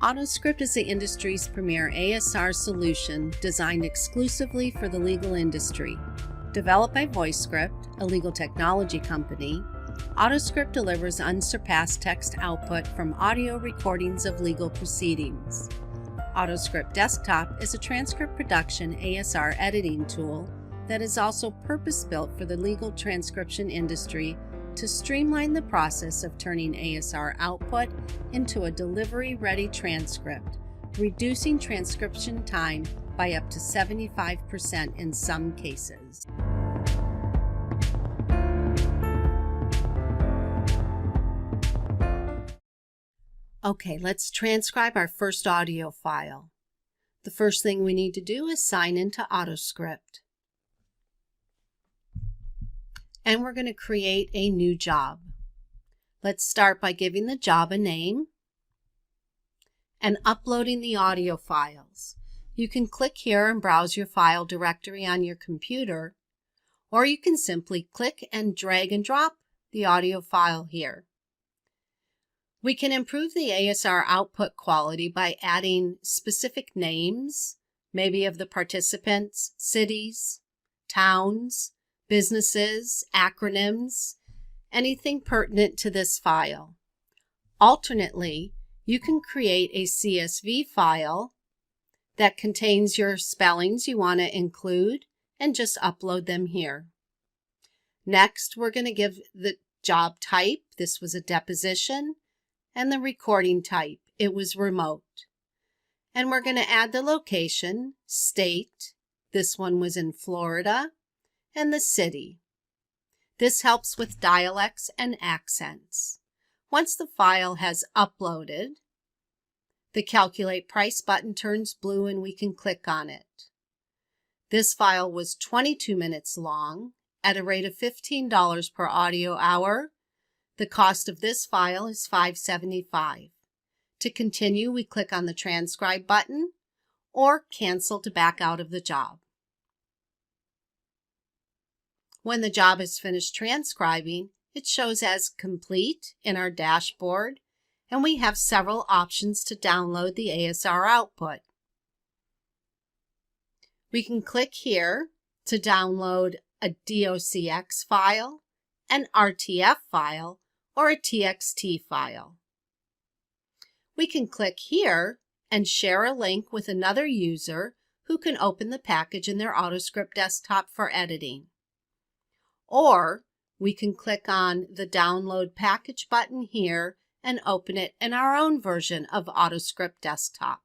AutoScript is the industry's premier ASR solution designed exclusively for the legal industry. Developed by VoiceScript, a legal technology company, AutoScript delivers unsurpassed text output from audio recordings of legal proceedings. AutoScript Desktop is a transcript production ASR editing tool that is also purpose-built for the legal transcription industry to streamline the process of turning ASR output into a delivery-ready transcript, reducing transcription time by up to 75% in some cases. Okay, let's transcribe our first audio file. The first thing we need to do is sign into AutoScript. And we're going to create a new job. Let's start by giving the job a name and uploading the audio files. You can click here and browse your file directory on your computer, or you can simply click and drag and drop the audio file here. We can improve the ASR output quality by adding specific names, maybe of the participants, cities, towns, businesses, acronyms, anything pertinent to this file. Alternately, you can create a CSV file that contains your spellings you want to include and just upload them here. Next, we're going to give the job type. This was a deposition, and the recording type. It was remote. And we're going to add the location, state. This one was in Florida. And the city. This helps with dialects and accents. Once the file has uploaded, the Calculate Price button turns blue and we can click on it. This file was 22 minutes long at a rate of $15 per audio hour. The cost of this file is $5.75. To continue, we click on the Transcribe button or Cancel to back out of the job. When the job is finished transcribing, it shows as complete in our dashboard, and we have several options to download the ASR output. We can click here to download a docx file, an RTF file, or a TXT file. We can click here and share a link with another user who can open the package in their AutoScript desktop for editing. Or we can click on the Download Package button here and open it in our own version of AutoScript Desktop.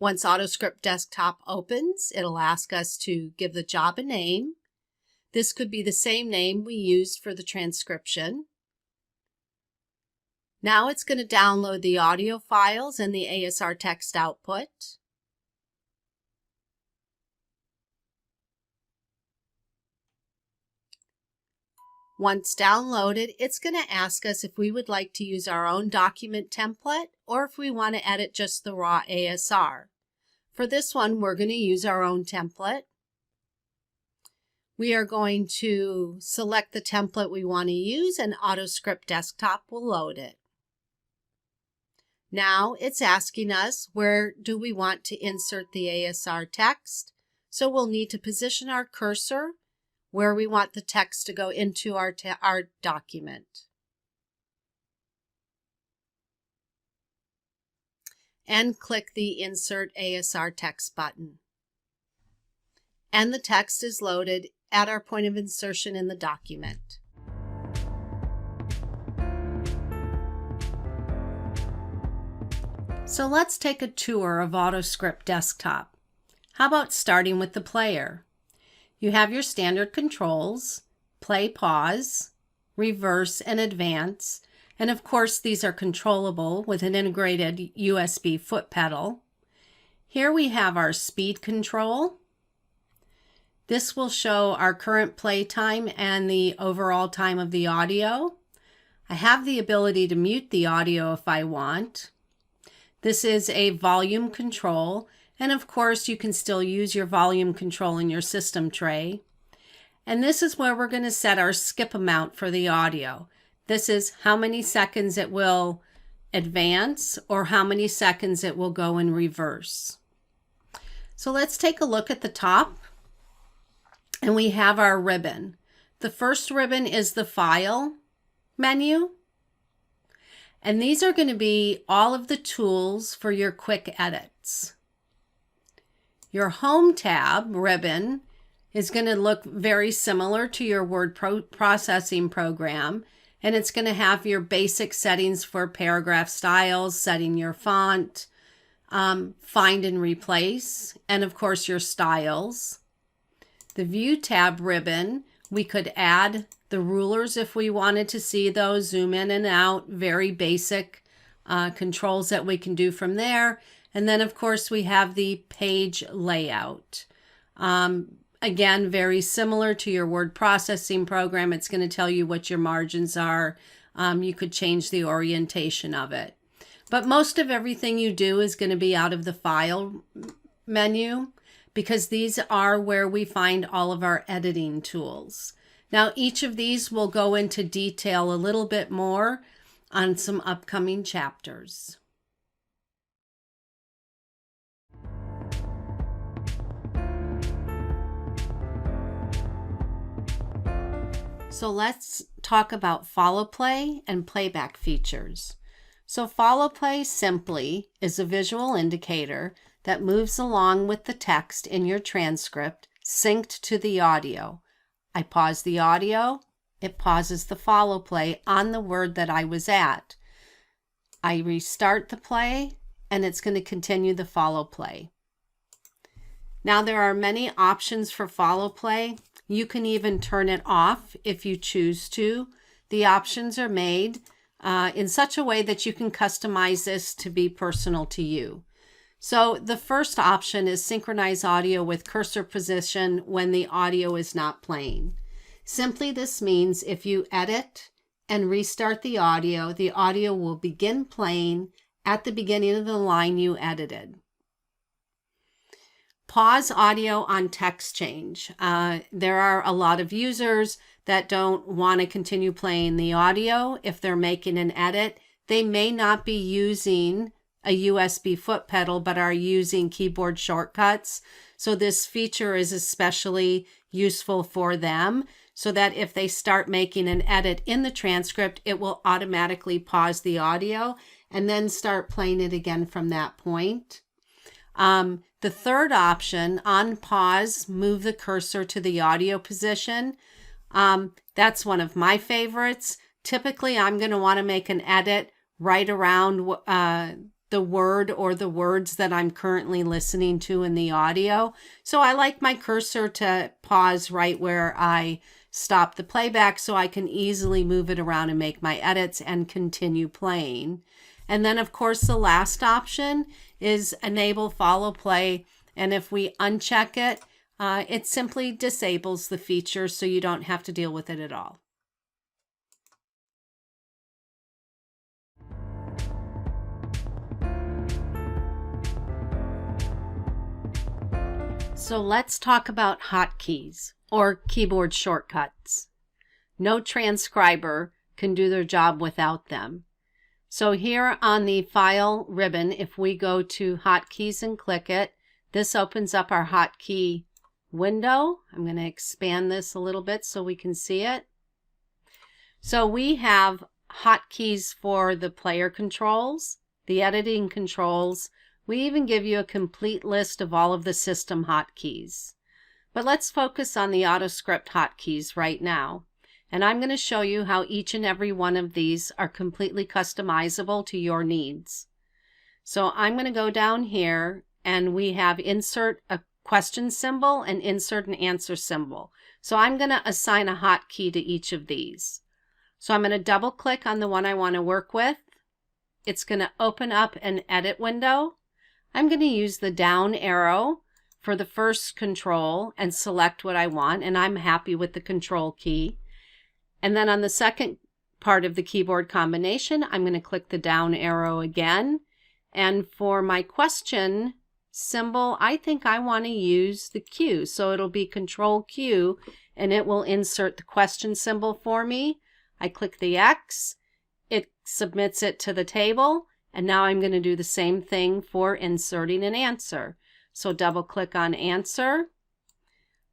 Once AutoScript Desktop opens, it'll ask us to give the job a name. This could be the same name we used for the transcription. Now it's going to download the audio files and the ASR text output. Once downloaded, it's going to ask us if we would like to use our own document template or if we want to edit just the raw ASR. For this one, we're going to use our own template. We are going to select the template we want to use and AutoScript Desktop will load it. Now it's asking us where do we want to insert the ASR text. So we'll need to position our cursor where we want the text to go into our document. And click the Insert ASR Text button. And the text is loaded at our point of insertion in the document. So let's take a tour of AutoScript Desktop. How about starting with the player? You have your standard controls, play, pause, reverse, and advance. And of course, these are controllable with an integrated USB foot pedal. Here we have our speed control. This will show our current play time and the overall time of the audio. I have the ability to mute the audio if I want. This is a volume control. And of course, you can still use your volume control in your system tray. And this is where we're going to set our skip amount for the audio. This is how many seconds it will advance or how many seconds it will go in reverse. So let's take a look at the top, and we have our ribbon. The first ribbon is the File menu, and these are going to be all of the tools for your quick edits. Your Home tab ribbon is going to look very similar to your word processing program, and it's going to have your basic settings for paragraph styles, setting your font, find and replace, and of course your styles. The View tab ribbon, we could add the rulers if we wanted to see those, zoom in and out, very basic controls that we can do from there. And then of course we have the page layout. Again, very similar to your word processing program. It's going to tell you what your margins are. You could change the orientation of it. But most of everything you do is going to be out of the File menu, because these are where we find all of our editing tools. Now, each of these will go into detail a little bit more on some upcoming chapters. So let's talk about follow play and playback features. So follow play simply is a visual indicator that moves along with the text in your transcript synced to the audio. I pause the audio, it pauses the follow play on the word that I was at. I restart the play, and it's going to continue the follow play. Now there are many options for follow play. You can even turn it off if you choose to. The options are made in such a way that you can customize this to be personal to you. So the first option is synchronize audio with cursor position when the audio is not playing. Simply this means if you edit and restart the audio will begin playing at the beginning of the line you edited. Pause audio on text change. There are a lot of users that don't want to continue playing the audio if they're making an edit. They may not be using a USB foot pedal, but are using keyboard shortcuts. So this feature is especially useful for them, so that if they start making an edit in the transcript, it will automatically pause the audio and then start playing it again from that point. The third option, on pause, move the cursor to the audio position. That's one of my favorites. Typically, I'm going to want to make an edit right around the word or the words that I'm currently listening to in the audio. So I like my cursor to pause right where I stop the playback so I can easily move it around and make my edits and continue playing. And then of course the last option is enable follow play, and if we uncheck it, it simply disables the feature so you don't have to deal with it at all. So let's talk about hotkeys or keyboard shortcuts. No transcriber can do their job without them. So here on the File ribbon, if we go to Hotkeys and click it, this opens up our hotkey window. I'm going to expand this a little bit so we can see it. So we have hotkeys for the player controls, the editing controls. We even give you a complete list of all of the system hotkeys. But let's focus on the AutoScript hotkeys right now. And I'm going to show you how each and every one of these are completely customizable to your needs. So I'm going to go down here, and we have insert a question symbol and insert an answer symbol. So I'm going to assign a hotkey to each of these. So I'm going to double click on the one I want to work with. It's going to open up an edit window. I'm going to use the down arrow for the first control and select what I want, and I'm happy with the control key. And then on the second part of the keyboard combination, I'm going to click the down arrow again. And for my question symbol, I think I want to use the Q. So it'll be Control Q, and it will insert the question symbol for me. I click the X, it submits it to the table, and now I'm going to do the same thing for inserting an answer. So double click on answer.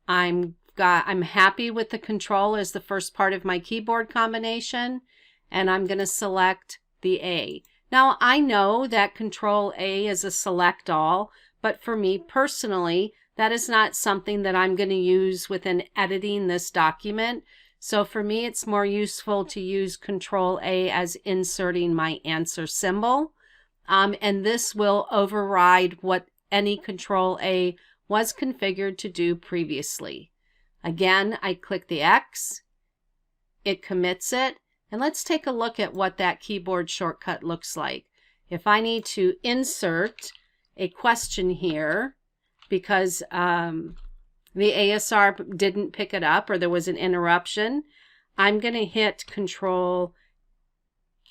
I'm happy with the control as the first part of my keyboard combination, and I'm going to select the A. Now I know that Control A is a select all, but for me personally, that is not something that I'm going to use within editing this document. So for me, it's more useful to use Control A as inserting my answer symbol. And this will override what any Control A was configured to do previously. Again, I click the X, it commits it, and let's take a look at what that keyboard shortcut looks like. If I need to insert a question here because the ASR didn't pick it up or there was an interruption, I'm going to hit Control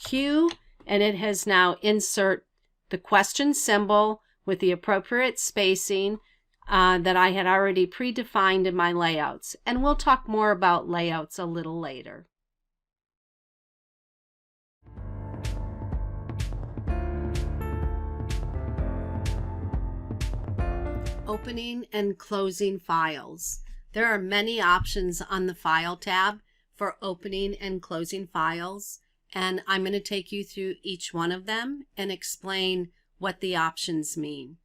Q, and it has now insert the question symbol with the appropriate spacing that I had already predefined in my layouts. And we'll talk more about layouts a little later. Opening and closing files. There are many options on the File tab for opening and closing files, and I'm going to take you through each one of them and explain what the options mean.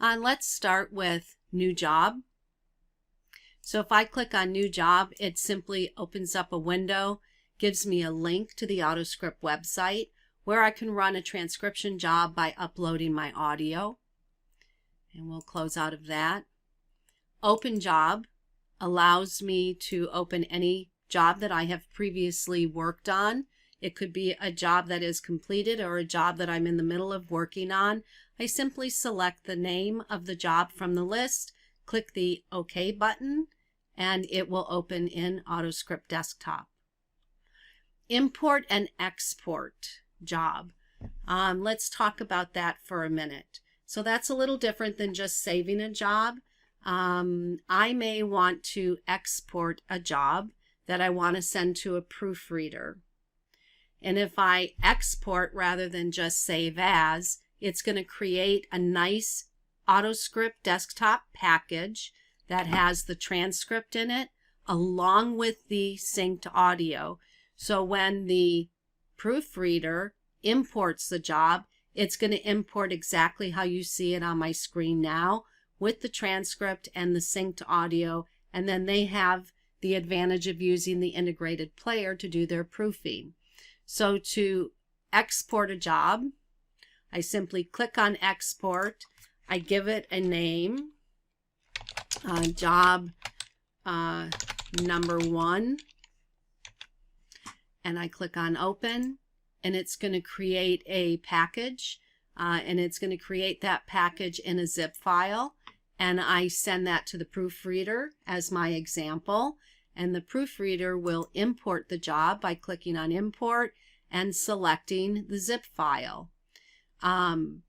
Let's start with New Job. So if I click on New Job, it simply opens up a window, gives me a link to the AutoScript website where I can run a transcription job by uploading my audio. And we'll close out of that. Open Job allows me to open any job that I have previously worked on. It could be a job that is completed or a job that I'm in the middle of working on. I simply select the name of the job from the list, click the OK button, and it will open in AutoScript Desktop. Import and export job. Let's talk about that for a minute. So that's a little different than just saving a job. I may want to export a job that I want to send to a proofreader. And if I export rather than just save as, it's going to create a nice AutoScript Desktop package that has the transcript in it along with the synced audio. So when the proofreader imports the job, it's going to import exactly how you see it on my screen now with the transcript and the synced audio, and then they have the advantage of using the integrated player to do their proofing. So to export a job, I simply click on Export. I give it a name, job number 1, and I click on Open. And it's going to create a package, and it's going to create that package in a zip file, and I send that to the proofreader as my example, and the proofreader will import the job by clicking on Import and selecting the zip file. AutoScript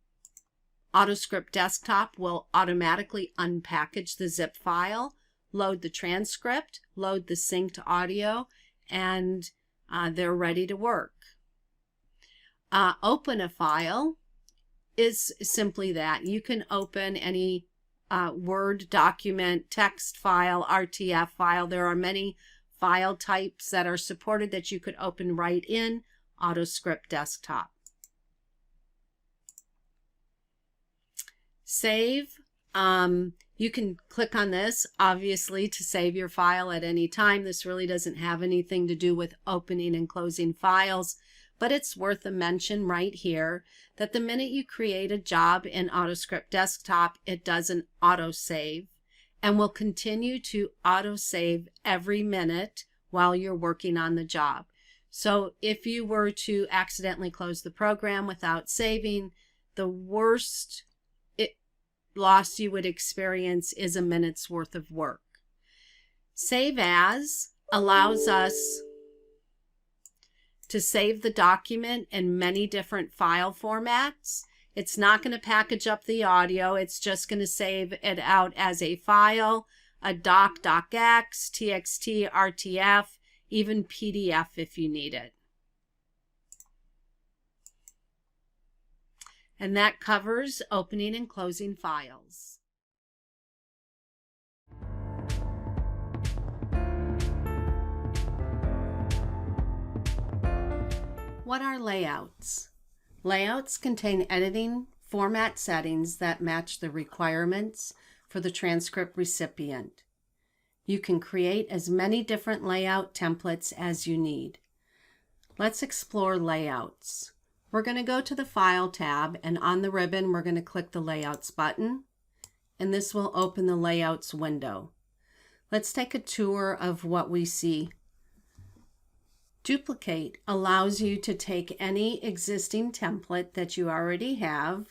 Desktop will automatically unpackage the zip file, load the transcript, load the synced audio, and they're ready to work. Open a file is simply that. You can open any Word document, text file, RTF file. There are many file types that are supported that you could open right in AutoScript Desktop. Save. You can click on this, obviously, to save your file at any time. This really doesn't have anything to do with opening and closing files. But it's worth a mention right here that the minute you create a job in AutoScript Desktop, it does an autosave and will continue to autosave every minute while you're working on the job. So if you were to accidentally close the program without saving, the worst loss you would experience is a minute's worth of work. Save As allows us to save the document in many different file formats. It's not going to package up the audio. It's just going to save it out as a file, a doc, docx, txt, RTF. even PDF if you need it. And that covers opening and closing files. What are layouts? Layouts contain editing format settings that match the requirements for the transcript recipient. You can create as many different layout templates as you need. Let's explore layouts. We're going to go to the File tab, and on the ribbon we're going to click the Layouts button, and this will open the Layouts window. Let's take a tour of what we see. Duplicate allows you to take any existing template that you already have,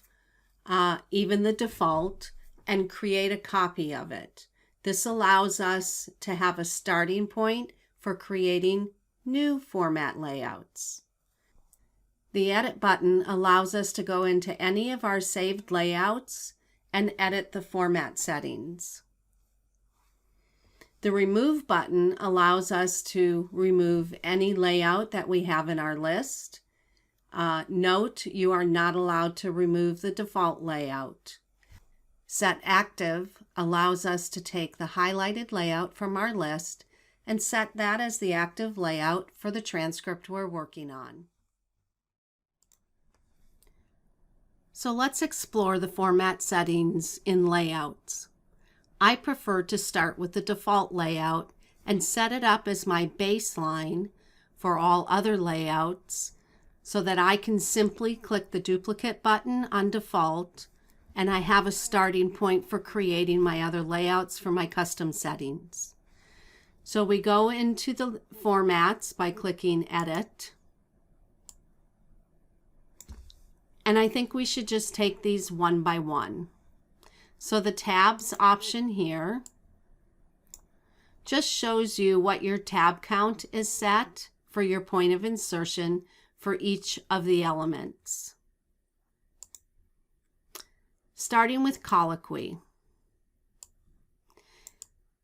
even the default, and create a copy of it. This allows us to have a starting point for creating new format layouts. The Edit button allows us to go into any of our saved layouts and edit the format settings. The Remove button allows us to remove any layout that we have in our list. Note, you are not allowed to remove the default layout. Set Active allows us to take the highlighted layout from our list and set that as the active layout for the transcript we're working on. So let's explore the format settings in layouts. I prefer to start with the default layout and set it up as my baseline for all other layouts so that I can simply click the duplicate button on default and I have a starting point for creating my other layouts for my custom settings. So we go into the formats by clicking Edit. And I think we should just take these one by one. So the tabs option here just shows you what your tab count is set for your point of insertion for each of the elements. Starting with colloquy.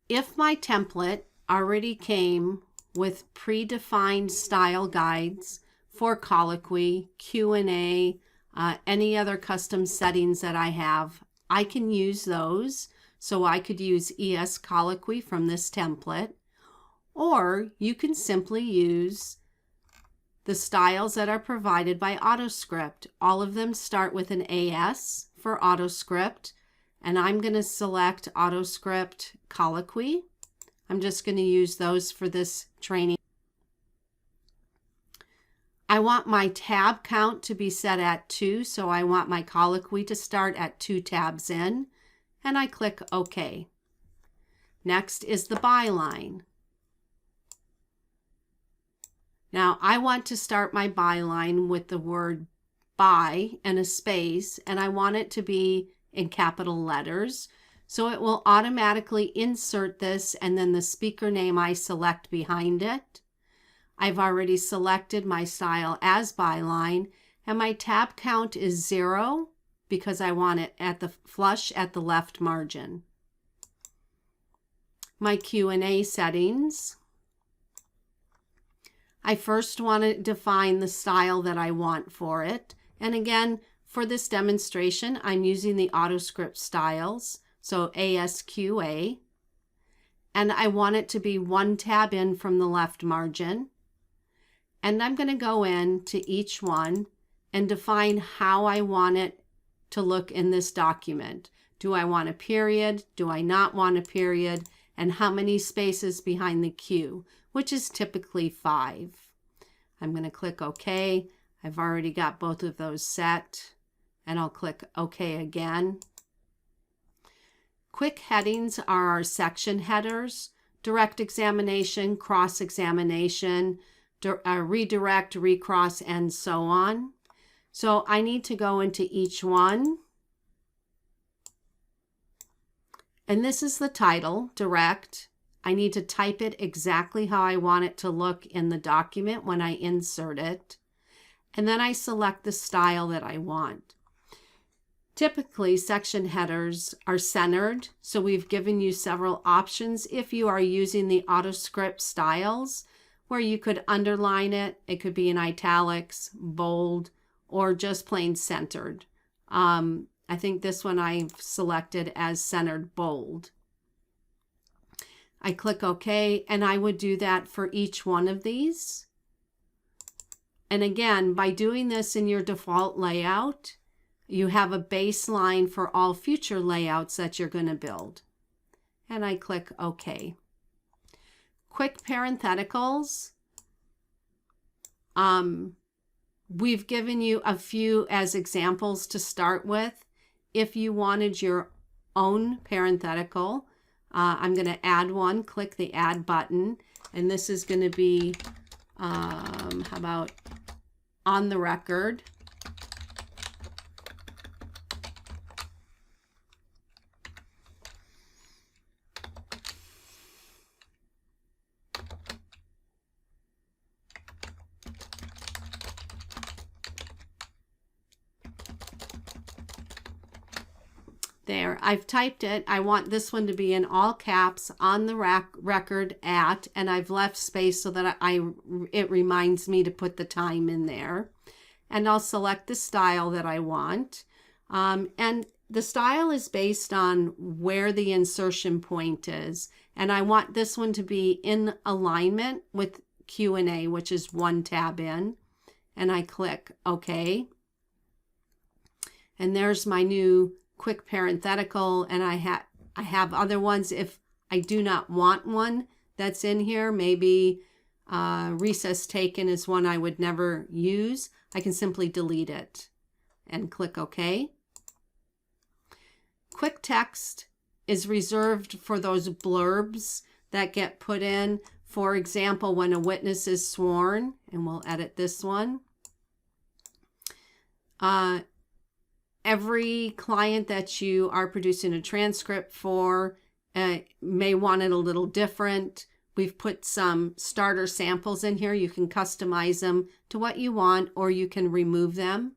If my template already came with predefined style guides for colloquy, Q&A, any other custom settings that I have, I can use those. So I could use ES Colloquy from this template, or you can simply use the styles that are provided by AutoScript. All of them start with an AS for AutoScript, and I'm going to select AutoScript Colloquy. I'm just going to use those for this training. I want my tab count to be set at 2, so I want my colloquy to start at 2 tabs in, and I click OK. Next is the byline. Now I want to start my byline with the word by and a space, and I want it to be in capital letters, so it will automatically insert this and then the speaker name I select behind it. I've already selected my style as byline, and my tab count is 0 because I want it at the flush at the left margin. My Q&A settings. I first want to define the style that I want for it. And again, for this demonstration, I'm using the AutoScript styles, so ASQA. And I want it to be 1 tab in from the left margin. And I'm going to go in to each one and define how I want it to look in this document. Do I want a period? Do I not want a period? And how many spaces behind the Q, which is typically 5. I'm going to click OK. I've already got both of those set, and I'll click OK again. Quick headings are our section headers: direct examination, cross-examination, redirect, recross, and so on. So I need to go into each one. And this is the title, direct. I need to type it exactly how I want it to look in the document when I insert it. And then I select the style that I want. Typically, section headers are centered, so we've given you several options if you are using the AutoScript styles, where you could underline it. It could be in italics, bold, or just plain centered. I think this one I've selected as centered bold. I click OK, and I would do that for each one of these. And again, by doing this in your default layout, you have a baseline for all future layouts that you're going to build. And I click OK. Quick parentheticals. We've given you a few as examples to start with. If you wanted your own parenthetical, I'm going to add one. Click the Add button. And this is going to be, how about on the record. There, I've typed it. I want this one to be in all caps, on the record at, and I've left space so that it reminds me to put the time in there. And I'll select the style that I want. And the style is based on where the insertion point is. And I want this one to be in alignment with Q&A, which is one tab in. And I click OK. And there's my new quick parenthetical, and I have other ones. If I do not want one that's in here, maybe recess taken is one I would never use, I can simply delete it and click OK. Quick text is reserved for those blurbs that get put in. For example, when a witness is sworn, and we'll edit this one. Every client that you are producing a transcript for may want it a little different. We've put some starter samples in here. You can customize them to what you want, or you can remove them.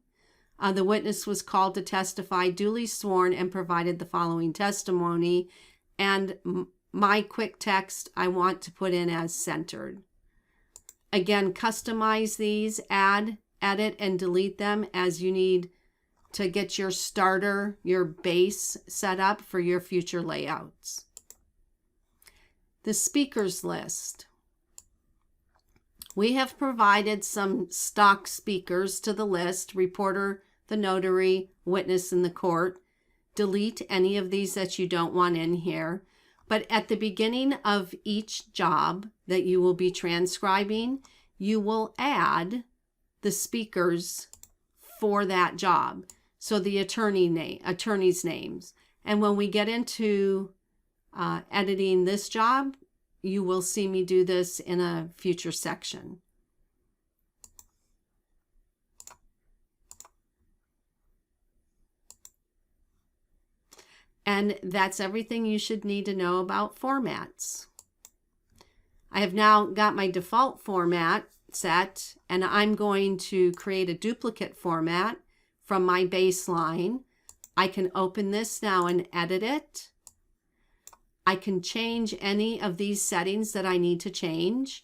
The witness was called to testify, duly sworn, and provided the following testimony. And my quick text I want to put in as centered. Again, customize these, add, edit, and delete them as you need to get your starter, your base set up for your future layouts. The speakers list. We have provided some stock speakers to the list: reporter, the notary, witness in the court. Delete any of these that you don't want in here. But at the beginning of each job that you will be transcribing, you will add the speakers for that job. So the attorney's names. And when we get into editing this job, you will see me do this in a future section. And that's everything you should need to know about formats. I have now got my default format set, and I'm going to create a duplicate format from my baseline. I can open this now and edit it. I can change any of these settings that I need to change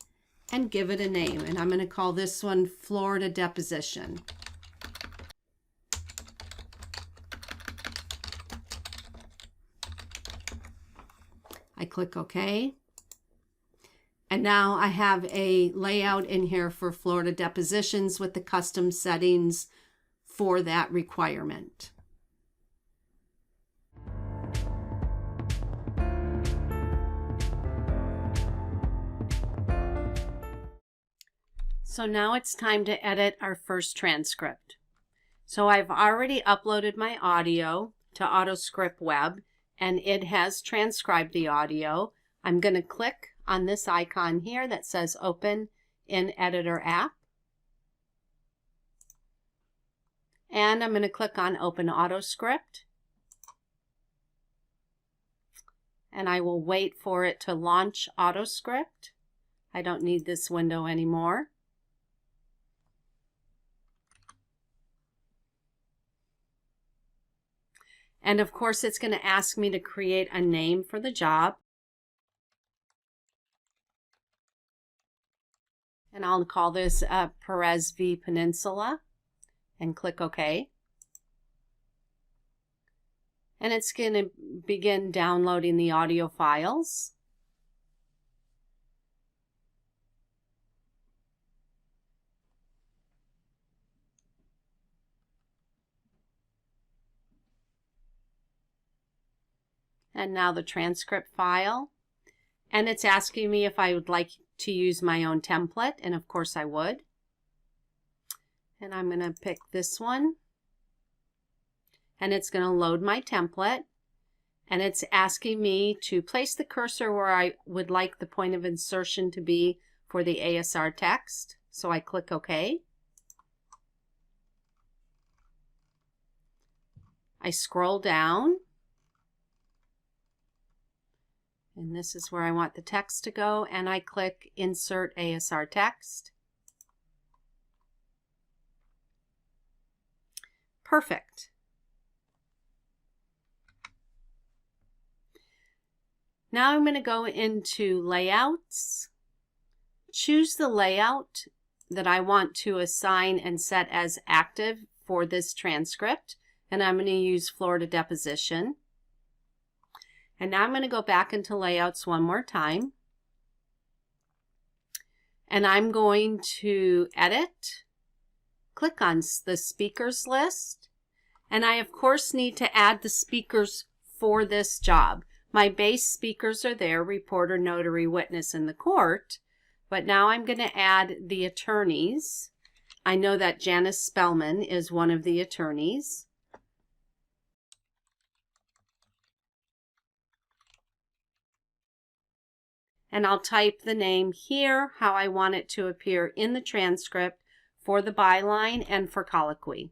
and give it a name. And I'm going to call this one Florida Deposition. I click OK. And now I have a layout in here for Florida depositions with the custom settings for that requirement. So now it's time to edit our first transcript. So I've already uploaded my audio to AutoScript Web, and it has transcribed the audio. I'm going to click on this icon here that says Open in Editor App. And I'm going to click on Open AutoScript. And I will wait for it to launch AutoScript. I don't need this window anymore. And of course, it's going to ask me to create a name for the job. And I'll call this Perez v. Peninsula and click OK. And it's going to begin downloading the audio files. And now the transcript file. And it's asking me if I would like to use my own template, and of course I would. And I'm going to pick this one. And it's going to load my template. And it's asking me to place the cursor where I would like the point of insertion to be for the ASR text. So I click OK. I scroll down. And this is where I want the text to go, and I click Insert ASR Text. Perfect. Now I'm going to go into Layouts, choose the layout that I want to assign and set as active for this transcript, and I'm going to use Florida Deposition. And now I'm going to go back into Layouts one more time. And I'm going to Edit, click on the speakers list. And I, of course, need to add the speakers for this job. My base speakers are there, reporter, notary, witness, and the court. But now I'm going to add the attorneys. I know that Janice Spellman is one of the attorneys. And I'll type the name here, how I want it to appear in the transcript for the byline and for colloquy.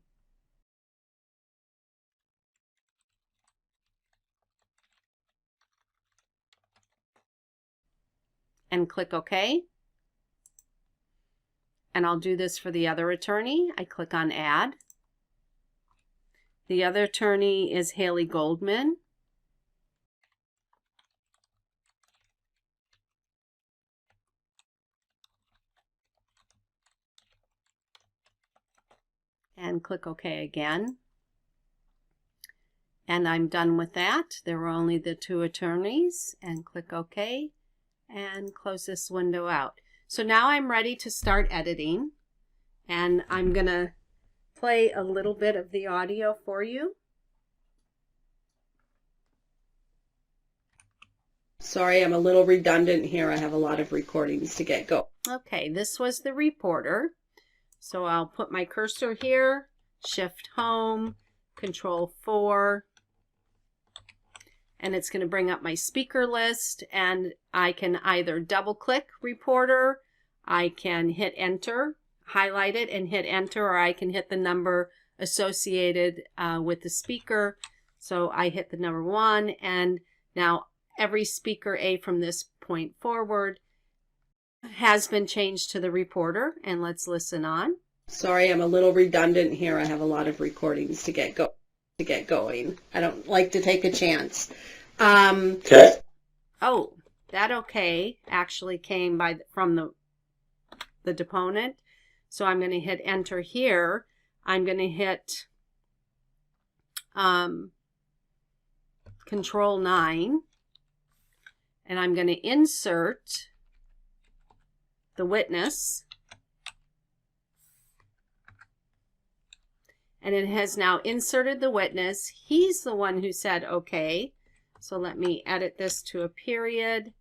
And click OK. And I'll do this for the other attorney. I click on Add. The other attorney is Haley Goldman. And click OK again. And I'm done with that. There were only the two attorneys. And click OK. And close this window out. So now I'm ready to start editing. And I'm going to play a little bit of the audio for you. Sorry, I'm a little redundant here. I have a lot of recordings to get going. Okay, this was the reporter. So I'll put my cursor here, Shift Home, Control 4, and it's going to bring up my speaker list, and I can either double click reporter, I can hit enter, highlight it and hit enter, or I can hit the number associated with the speaker. So I hit the number 1, and now every speaker A from this point forward has been changed to the reporter, and let's listen on. Sorry, I'm a little redundant here. I have a lot of recordings to get going. I don't like to take a chance. Okay. Oh, that okay actually came from the deponent. So I'm going to hit enter here. I'm going to hit Control 9, and I'm going to insert the witness, and it has now inserted the witness. He's the one who said okay. So let me edit this to a period.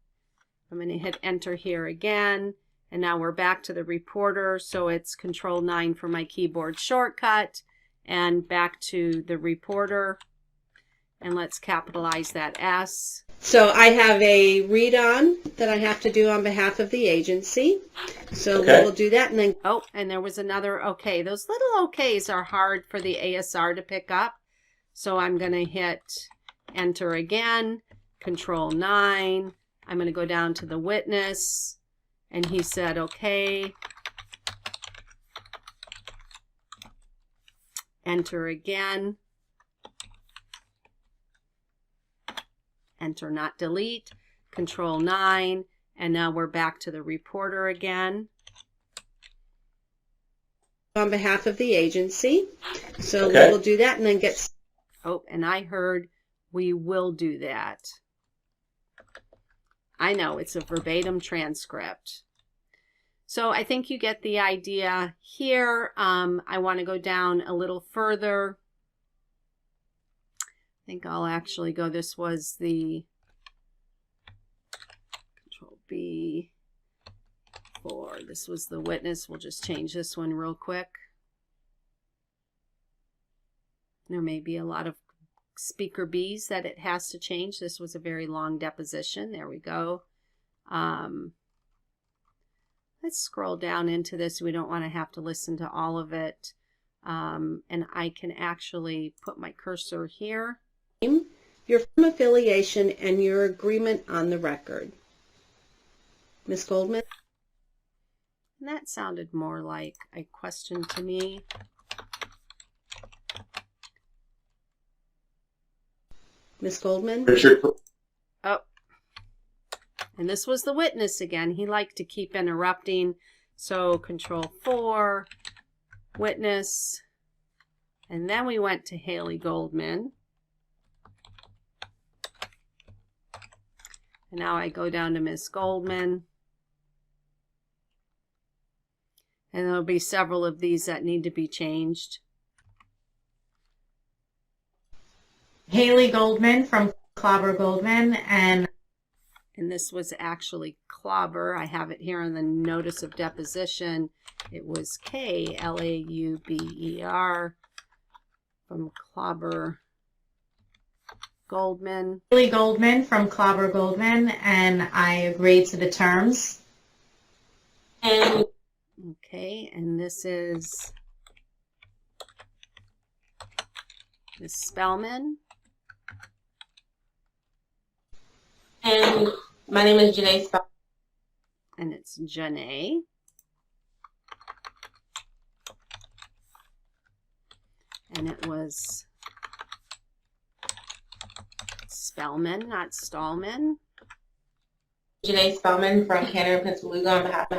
I'm going to hit enter here again, and now we're back to the reporter. So it's Control 9 for my keyboard shortcut, and back to the reporter. And let's capitalize that S. So I have a read-on that I have to do on behalf of the agency. So Okay. we'll do that, and then Oh, and there was another okay. Those little okays are hard for the ASR to pick up. So I'm going to hit enter again, Control 9. I'm going to go down to the witness, and he said okay. Enter again. Enter, not delete. Control 9. And now we're back to the reporter again. on behalf of the agency. So Okay. we will do that and then get... Oh, and I heard we will do that. I know, it's a verbatim transcript. So I think you get the idea here. I want to go down a little further. I think I'll actually go, this was the Control B for, this was the witness. We'll just change this one real quick. There may be a lot of speaker Bs that it has to change. This was a very long deposition. There we go. Let's scroll down into this. We don't want to have to listen to all of it. And I can actually put my cursor here. Your firm affiliation and your agreement on the record. Ms. Goldman? And that sounded more like a question to me. Ms. Goldman? Richard. Oh, and this was the witness again. He liked to keep interrupting. So Control 4, witness, and then we went to Haley Goldman. And now I go down to Miss Goldman. And there'll be several of these that need to be changed. Haley Goldman from Clobber Goldman, and this was actually Clobber. I have it here in the notice of deposition. It was K-L-A-U-B-E-R from Clobber Goldman. Haley Goldman from Clobber Goldman, and I agreed to the terms. And Okay, and this is Ms. Spellman. and my name is Janae Spellman. And it's Janae. And it was Spellman, not Stallman. Janae Spellman from Canada, Pennsylvania, on behalf of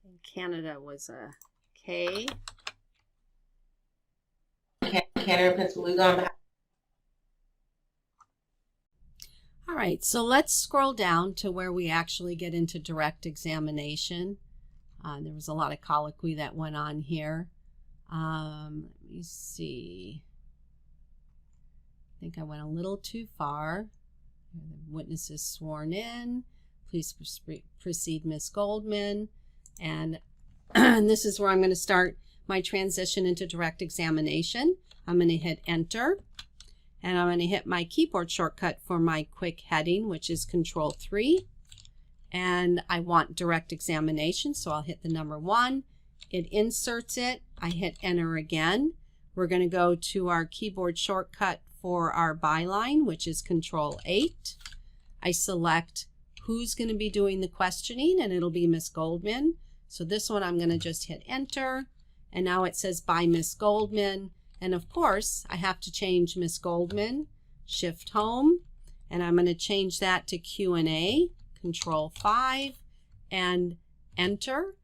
And Canada was a K. Canada, Pennsylvania, on behalf. All right, so let's scroll down to where we actually get into direct examination. There was a lot of colloquy that went on here. Let me see. I think I went a little too far. The witness is sworn in. Please proceed, Ms. Goldman. And this is where I'm going to start my transition into direct examination. I'm going to hit enter. And I'm going to hit my keyboard shortcut for my quick heading, which is Control 3. And I want direct examination, so I'll hit the number 1. It inserts it. I hit enter again. We're going to go to our keyboard shortcut for our byline, which is Control 8. I select who's going to be doing the questioning, and it'll be Miss Goldman. So this one I'm going to just hit enter. And now it says by Miss Goldman. And of course, I have to change Miss Goldman, Shift Home, and I'm going to change that to Q&A, Control 5, and Enter.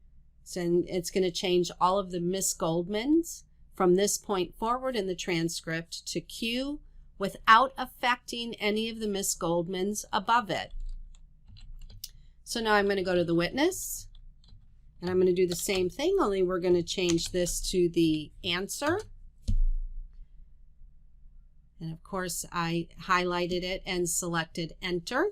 So it's going to change all of the Miss Goldmans from this point forward in the transcript to Q without affecting any of the Miss Goldmans above it. So now I'm going to go to the witness, and I'm going to do the same thing, only we're going to change this to the answer. And of course, I highlighted it and selected enter.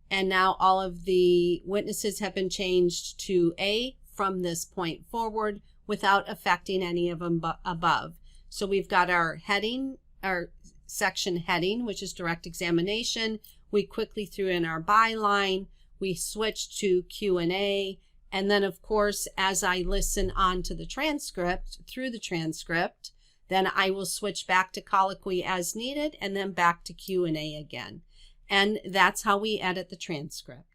And now all of the witnesses have been changed to A from this point forward without affecting any of them above. So we've got our heading, our section heading, which is direct examination. We quickly threw in our byline. We switched to Q&A. And then of course, as I listen on to the transcript, through the transcript, then I will switch back to colloquy as needed and then back to Q&A again. And that's how we edit the transcript.